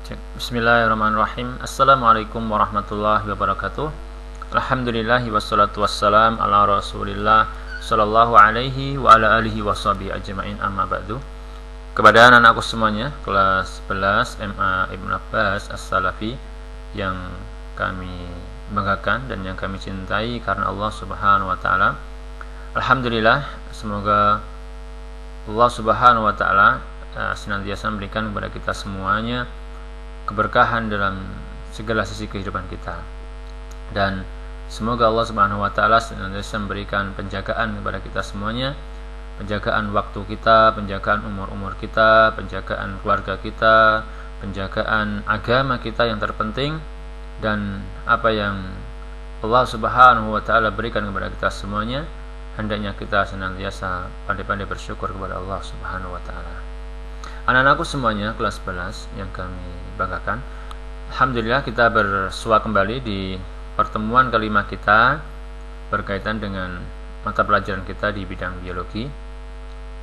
Bismillahirrahmanirrahim. Assalamualaikum warahmatullahi wabarakatuh. Alhamdulillahi wassalatu wassalam ala rasulillah sallallahu alaihi wa ala alihi washabihi ajma'in, amma ba'du. Kepada anak-anakku semuanya, kelas 11 MA Ibnu Abbas As-Salafi yang kami banggakan dan yang kami cintai karena Allah Subhanahu wa taala. Alhamdulillah, semoga Allah Subhanahu wa taala senantiasa memberikan kepada kita semuanya keberkahan dalam segala sisi kehidupan kita, dan semoga Allah Subhanahu wa taala senantiasa memberikan penjagaan kepada kita semuanya, penjagaan waktu kita, penjagaan umur kita, penjagaan keluarga kita, penjagaan agama kita yang terpenting, dan apa yang Allah Subhanahu wa taala berikan kepada kita semuanya, hendaknya kita senantiasa pandai-pandai bersyukur kepada Allah Subhanahu wa taala. Anak-anakku semuanya, kelas 11 yang kami banggakan, alhamdulillah kita bersua kembali di pertemuan kelima kita berkaitan dengan mata pelajaran kita di bidang biologi.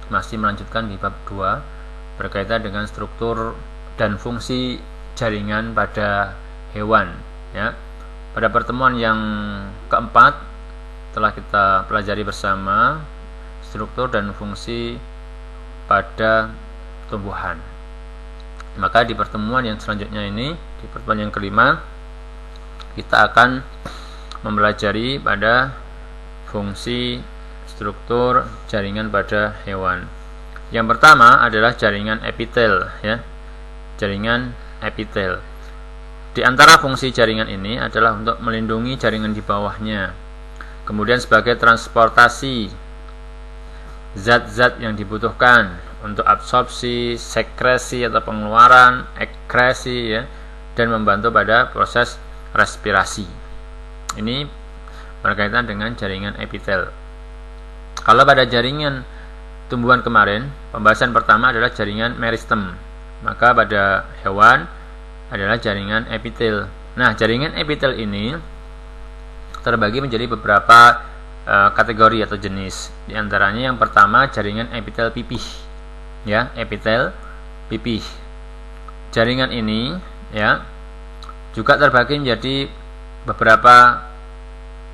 Masih melanjutkan di bab 2 berkaitan dengan struktur dan fungsi jaringan pada hewan, ya. Pada pertemuan yang keempat telah kita pelajari bersama struktur dan fungsi pada tumbuhan. Maka di pertemuan yang selanjutnya ini, di pertemuan yang kelima, kita akan mempelajari pada fungsi struktur jaringan pada hewan. Yang pertama adalah jaringan epitel, ya. Jaringan epitel. Di antara fungsi jaringan ini adalah untuk melindungi jaringan di bawahnya. Kemudian sebagai transportasi zat-zat yang dibutuhkan untuk absorpsi, sekresi atau pengeluaran, ekresi, ya, dan membantu pada proses respirasi. Ini berkaitan dengan jaringan epitel. Kalau pada jaringan tumbuhan kemarin, pembahasan pertama adalah jaringan meristem. Maka pada hewan adalah jaringan epitel. Nah, jaringan epitel ini terbagi menjadi beberapa kategori atau jenis. Di antaranya yang pertama jaringan epitel pipih, ya, epitel pipih. Jaringan ini, ya, juga terbagi menjadi beberapa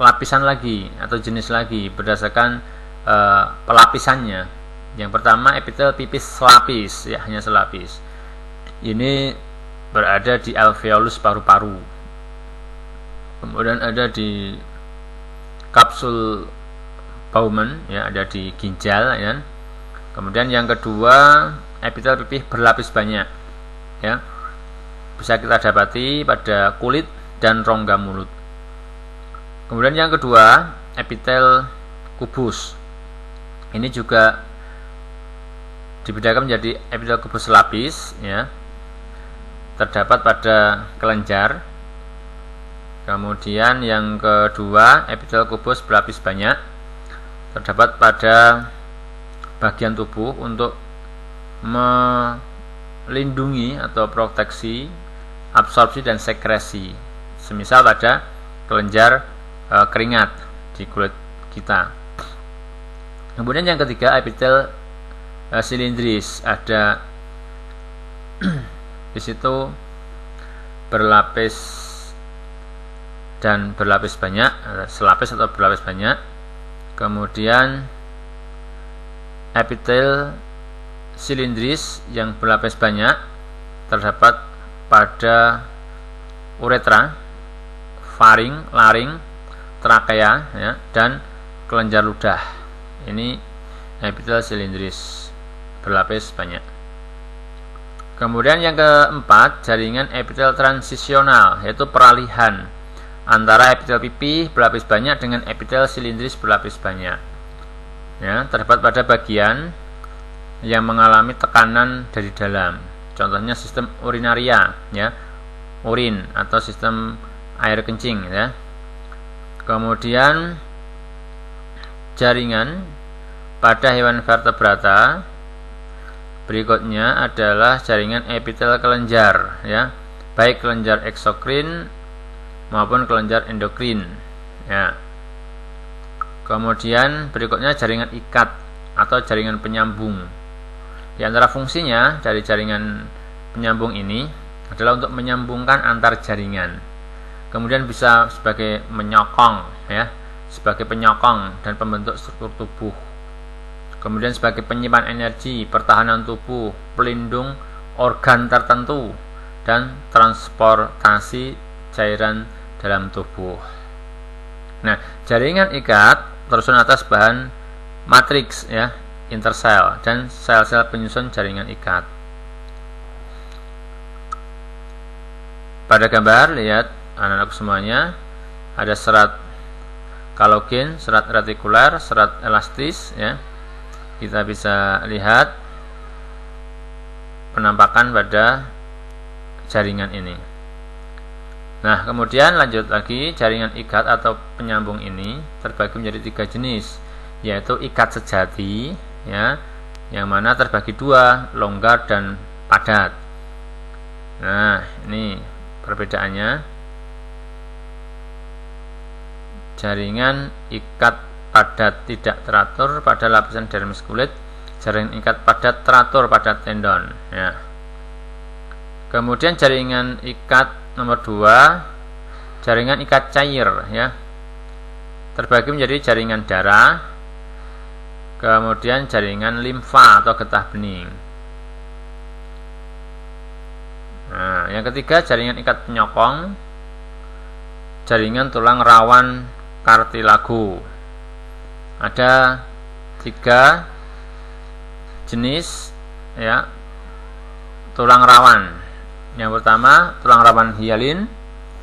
lapisan lagi atau jenis lagi berdasarkan pelapisannya. Yang pertama epitel pipis selapis, ya, hanya selapis. Ini berada di alveolus paru-paru. Kemudian ada di kapsul Bowman, ya, ada di ginjal, ya. Kemudian yang kedua, epitel pipih berlapis banyak, ya. Bisa kita dapati pada kulit dan rongga mulut. Kemudian yang kedua, epitel kubus. Ini juga dibedakan menjadi epitel kubus lapis, ya. Terdapat pada kelenjar. Kemudian yang kedua, epitel kubus berlapis banyak, terdapat pada bagian tubuh untuk melindungi atau proteksi absorpsi dan sekresi, semisal pada kelenjar keringat di kulit kita. Kemudian yang ketiga, epitel silindris, ada di situ berlapis dan berlapis banyak, selapis atau berlapis banyak. Kemudian epitel silindris yang berlapis banyak terdapat pada uretra, faring, laring, trakea, ya, dan kelenjar ludah. Ini epitel silindris berlapis banyak. Kemudian yang keempat, jaringan epitel transisional, yaitu peralihan antara epitel pipih berlapis banyak dengan epitel silindris berlapis banyak, ya, terdapat pada bagian yang mengalami tekanan dari dalam. Contohnya sistem urinaria, ya, urin atau sistem air kencing, ya. Kemudian jaringan pada hewan vertebrata berikutnya adalah jaringan epitel kelenjar, ya, baik kelenjar eksokrin maupun kelenjar endokrin, ya. Kemudian berikutnya jaringan ikat atau jaringan penyambung. Di antara fungsinya dari jaringan penyambung ini adalah untuk menyambungkan antar jaringan. Kemudian bisa sebagai menyokong, ya, sebagai penyokong dan pembentuk struktur tubuh. Kemudian sebagai penyimpan energi, pertahanan tubuh, pelindung organ tertentu, dan transportasi cairan dalam tubuh. Nah, jaringan ikat tersusun atas bahan matriks, ya, intersel dan sel-sel penyusun jaringan ikat. Pada gambar, lihat anak-anak semuanya, ada serat kolagen, serat retikuler, serat elastis, ya. Kita bisa lihat penampakan pada jaringan ini. Nah, kemudian lanjut lagi, jaringan ikat atau penyambung ini terbagi menjadi 3 jenis, yaitu ikat sejati, ya, yang mana terbagi 2, longgar dan padat. Nah, ini perbedaannya. Jaringan ikat padat tidak teratur pada lapisan dermis kulit, jaringan ikat padat teratur pada tendon, ya. Kemudian jaringan ikat nomor 2, jaringan ikat cair, ya, terbagi menjadi jaringan darah, kemudian jaringan limfa atau getah bening. Nah, yang ketiga jaringan ikat penyokong, jaringan tulang rawan kartilago. Ada 3 jenis, ya, tulang rawan. Yang pertama tulang rawan hialin,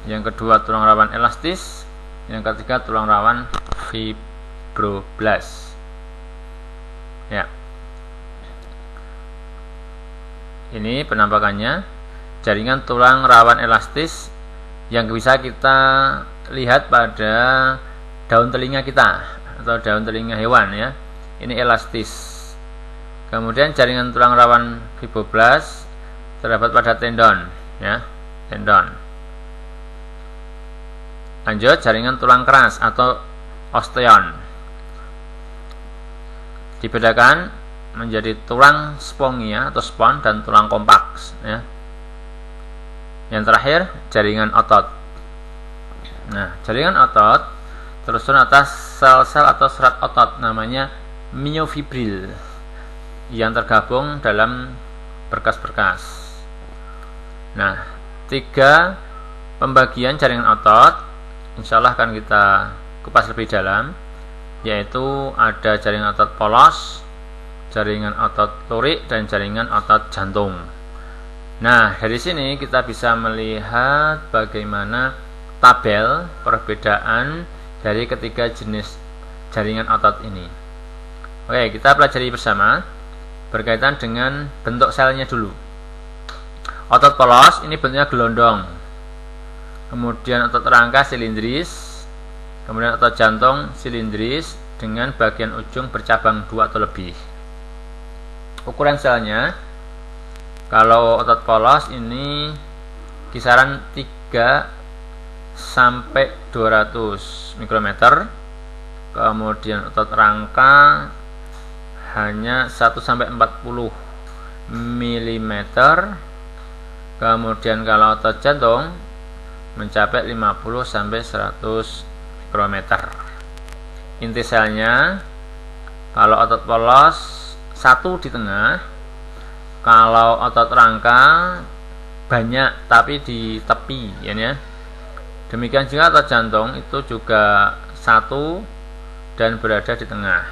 yang kedua tulang rawan elastis, yang ketiga tulang rawan fibroblast. Ya. Ini penampakannya. Jaringan tulang rawan elastis yang bisa kita lihat pada daun telinga kita atau daun telinga hewan, ya. Ini elastis. Kemudian jaringan tulang rawan fibroblast terdapat pada tendon, ya, tendon. Lanjut, jaringan tulang keras atau osteon dibedakan menjadi tulang spongia atau spon dan tulang kompaks, ya. Yang terakhir jaringan otot. Nah, jaringan otot tersusun atas sel-sel atau serat otot, namanya myofibril, yang tergabung dalam berkas-berkas. Nah, 3 pembagian jaringan otot insyaallah akan kita kupas lebih dalam, yaitu ada jaringan otot polos, jaringan otot lurik, dan jaringan otot jantung. Nah, dari sini kita bisa melihat bagaimana tabel perbedaan dari ketiga jenis jaringan otot ini. Oke, kita pelajari bersama berkaitan dengan bentuk selnya dulu. Otot polos ini bentuknya gelondong. Kemudian otot rangka silindris. Kemudian otot jantung silindris dengan bagian ujung bercabang 2 atau lebih. Ukuran selnya, kalau otot polos ini kisaran 3 sampai 200 mikrometer. Kemudian otot rangka hanya 1 sampai 40 mm. Kemudian kalau otot jantung mencapai 50 sampai 100 mikrometer. Inti selnya, kalau otot polos 1 di tengah, kalau otot rangka banyak tapi di tepi, ya. Demikian juga otot jantung itu juga 1 dan berada di tengah.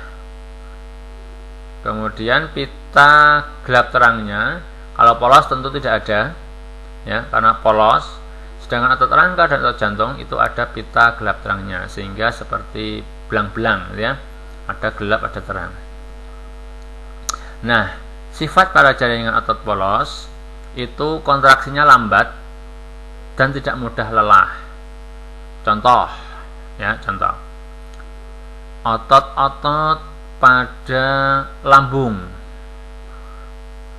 Kemudian pita gelap terangnya, kalau polos tentu tidak ada, ya, karena polos. Sedangkan otot rangka dan otot jantung itu ada pita gelap terangnya, sehingga seperti belang-belang, ya, ada gelap ada terang. Nah, sifat pada jaringan otot polos itu kontraksinya lambat dan tidak mudah lelah. Contoh, ya, contoh. Otot-otot pada lambung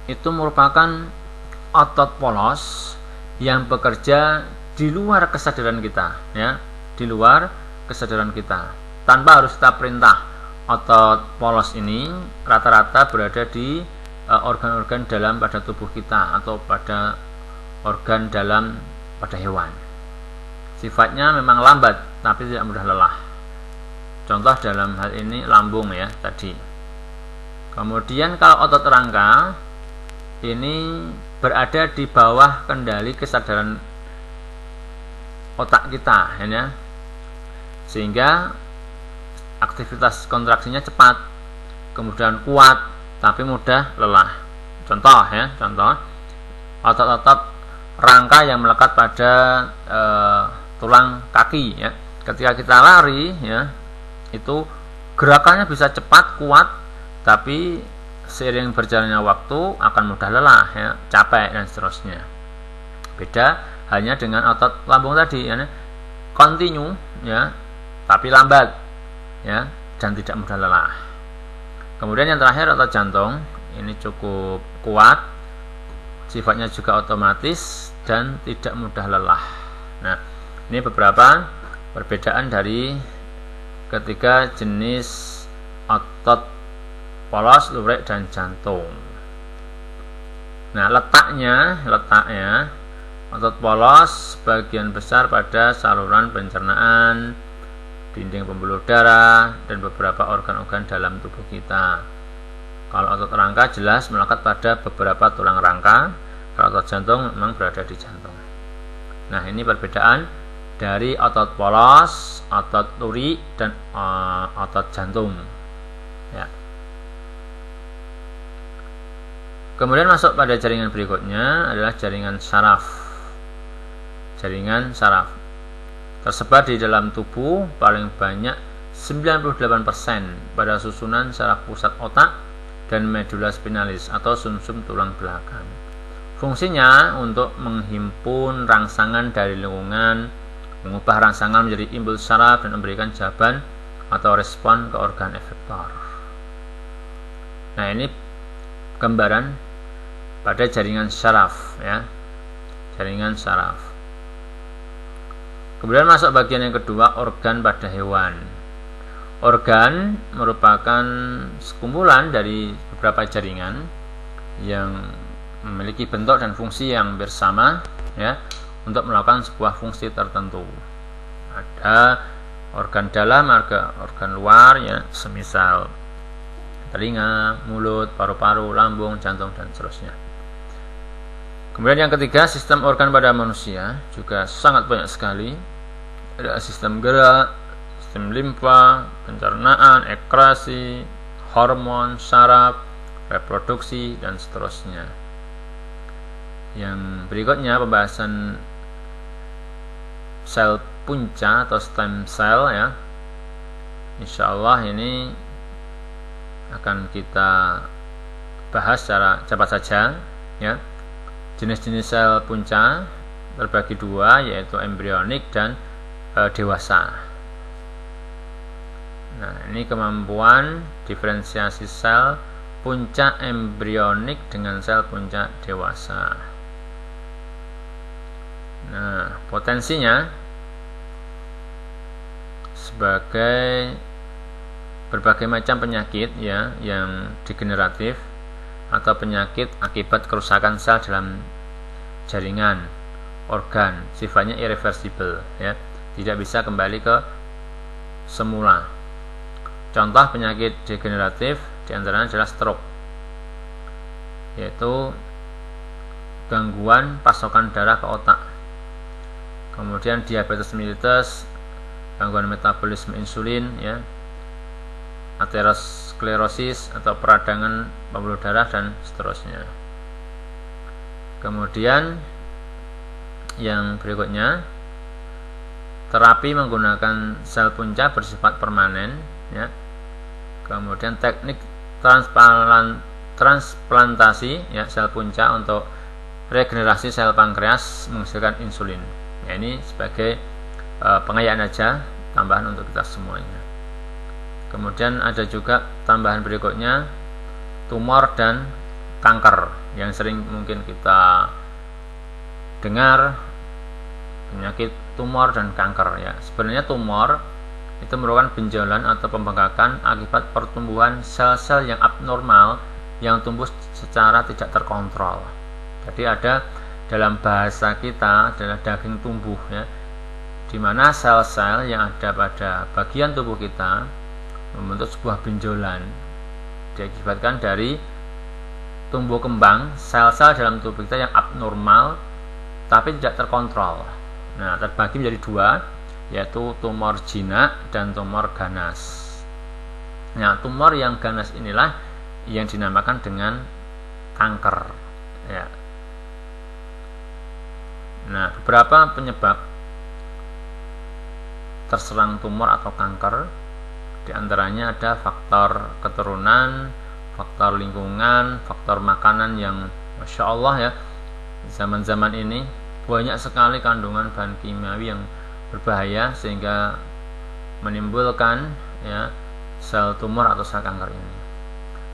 itu merupakan otot polos yang bekerja di luar kesadaran kita, ya, di luar kesadaran kita. Tanpa harus kita perintah, otot polos ini rata-rata berada di organ-organ dalam pada tubuh kita atau pada organ dalam pada hewan. Sifatnya memang lambat tapi tidak mudah lelah. Contoh dalam hal ini lambung ya tadi. Kemudian kalau otot rangka ini berada di bawah kendali kesadaran otak kita ya. Sehingga aktivitas kontraksinya cepat, kemudian kuat tapi mudah lelah. Contoh otot-otot rangka yang melekat pada tulang kaki ya. Ketika kita lari ya, itu gerakannya bisa cepat, kuat, tapi seiring berjalannya waktu akan mudah lelah ya, capek dan seterusnya. Beda hanya dengan otot lambung tadi ya, continue ya, tapi lambat ya dan tidak mudah lelah. Kemudian yang terakhir otot jantung, ini cukup kuat, sifatnya juga otomatis dan tidak mudah lelah. Nah, ini beberapa perbedaan dari ketiga jenis otot polos, lurik, dan jantung. Nah, letaknya otot polos sebagian besar pada saluran pencernaan, dinding pembuluh darah, dan beberapa organ-organ dalam tubuh kita. Kalau otot rangka jelas melekat pada beberapa tulang rangka. Kalau otot jantung memang berada di jantung. Nah, ini perbedaan dari otot polos, otot lurik, dan otot jantung ya. Kemudian masuk pada jaringan berikutnya adalah jaringan saraf. Jaringan saraf tersebar di dalam tubuh paling banyak 98% pada susunan saraf pusat otak dan medula spinalis atau sumsum tulang belakang. Fungsinya untuk menghimpun rangsangan dari lingkungan, mengubah rangsangan menjadi impuls saraf dan memberikan jawaban atau respon ke organ efektor. Nah, ini gambaran pada jaringan saraf ya. Jaringan saraf. Kemudian masuk bagian yang kedua, organ pada hewan. Organ merupakan sekumpulan dari beberapa jaringan yang memiliki bentuk dan fungsi yang bersama ya, untuk melakukan sebuah fungsi tertentu. Ada organ dalam, organ luar ya, semisal telinga, mulut, paru-paru, lambung, jantung, dan seterusnya. Kemudian yang ketiga, sistem organ pada manusia juga sangat banyak sekali. Ada sistem gerak, sistem limfa, pencernaan, ekskresi, hormon, saraf, reproduksi, dan seterusnya. Yang berikutnya pembahasan sel punca atau stem cell ya. Insyaallah ini akan kita bahas secara cepat saja ya. Jenis-jenis sel punca terbagi dua, yaitu embrionik dan dewasa. Nah, ini kemampuan diferensiasi sel punca embrionik dengan sel punca dewasa. Nah, potensinya sebagai berbagai macam penyakit ya, yang degeneratif atau penyakit akibat kerusakan sel dalam jaringan organ, sifatnya irreversible ya, tidak bisa kembali ke semula. Contoh penyakit degeneratif diantaranya adalah stroke, yaitu gangguan pasokan darah ke otak. Kemudian diabetes mellitus, gangguan metabolisme insulin ya, aterosklerosis atau peradangan pembuluh darah, dan seterusnya. Kemudian yang berikutnya, terapi menggunakan sel punca bersifat permanen ya. Kemudian teknik transplantasi ya, sel punca untuk regenerasi sel pankreas menghasilkan insulin. Ya, ini sebagai pengayaan aja, tambahan untuk kita semuanya. Kemudian ada juga tambahan berikutnya, tumor dan kanker, yang sering mungkin kita dengar, penyakit tumor dan kanker ya. Sebenarnya tumor itu merupakan benjolan atau pembengkakan akibat pertumbuhan sel-sel yang abnormal yang tumbuh secara tidak terkontrol. Jadi ada dalam bahasa kita adalah daging tumbuh ya, di mana sel-sel yang ada pada bagian tubuh kita membentuk sebuah benjolan diakibatkan dari tumbuh kembang sel-sel dalam tubuh kita yang abnormal tapi tidak terkontrol. Nah, terbagi menjadi dua, yaitu tumor jinak dan tumor ganas. Nah, tumor yang ganas inilah yang dinamakan dengan kanker ya. Nah, beberapa penyebab terserang tumor atau kanker, di antaranya ada faktor keturunan, faktor lingkungan, faktor makanan yang Masya Allah ya, zaman-zaman ini banyak sekali kandungan bahan kimiawi yang berbahaya sehingga menimbulkan ya sel tumor atau sel kanker ini.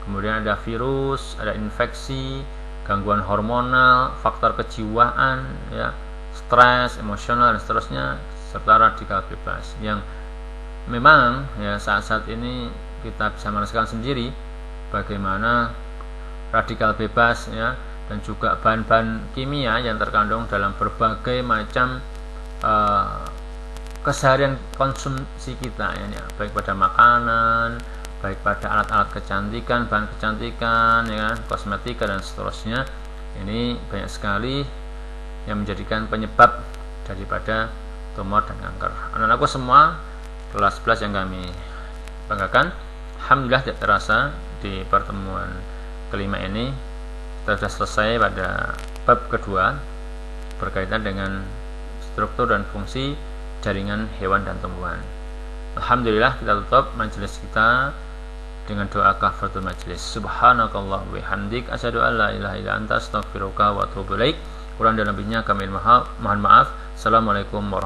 Kemudian ada virus, ada infeksi, gangguan hormonal, faktor kejiwaan ya, stres, emosional dan seterusnya, serta radikal bebas yang memang ya saat-saat ini kita bisa merasakan sendiri bagaimana radikal bebas ya dan juga bahan-bahan kimia yang terkandung dalam berbagai macam keseharian konsumsi kita ya, baik pada makanan, baik pada alat-alat kecantikan, bahan kecantikan ya, kosmetika dan seterusnya. Ini banyak sekali yang menjadikan penyebab daripada tumor dan kanker. Anak-anakku semua kelas 11 yang kami banggakan, alhamdulillah tidak terasa di pertemuan kelima ini kita sudah selesai pada bab kedua berkaitan dengan struktur dan fungsi jaringan hewan dan tumbuhan. Alhamdulillah, kita tutup majelis kita dengan doa kafaratul majelis. Subhanakallah wa bihamdik asyhadu an la ilaha illa anta astaghfiruka wa atubu ilaik. Kurang dan lebihnya kami mohon maaf. Assalamualaikum warahmatullahi wabarakatuh.